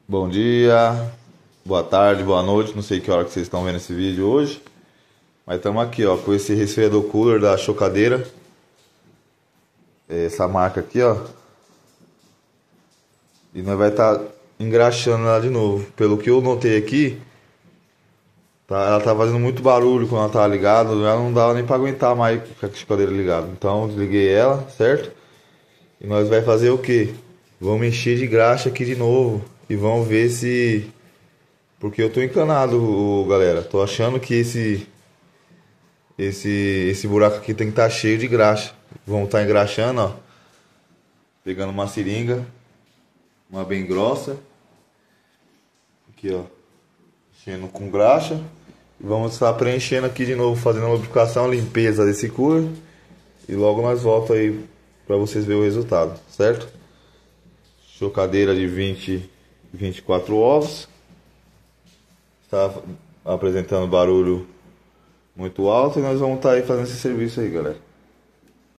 Bom dia, boa tarde, boa noite, não sei que hora que vocês estão vendo esse vídeo hoje. Mas estamos aqui, ó, com esse resfriador cooler da Chocadeira. Essa marca aqui, ó. E nós vai estar engraxando ela de novo. Pelo que eu notei aqui, ela tá fazendo muito barulho quando ela tá ligada. Ela não dava nem para aguentar mais com a chocadeira ligada. Então eu desliguei ela, certo? E nós vai fazer o que? Vamos encher de graxa aqui de novo. E vamos ver se... Porque eu tô encanado, galera. Tô achando que esse buraco aqui tem que estar cheio de graxa. Vamos estar engraxando, ó. Pegando uma seringa. Uma bem grossa. Aqui, ó. Enchendo com graxa. E vamos estar preenchendo aqui de novo. Fazendo a lubrificação, a limpeza desse cooler. E logo nós voltamos aí pra vocês verem o resultado, certo? Chocadeira de 24 ovos. Está apresentando barulho muito alto e nós vamos estar aí fazendo esse serviço aí, galera.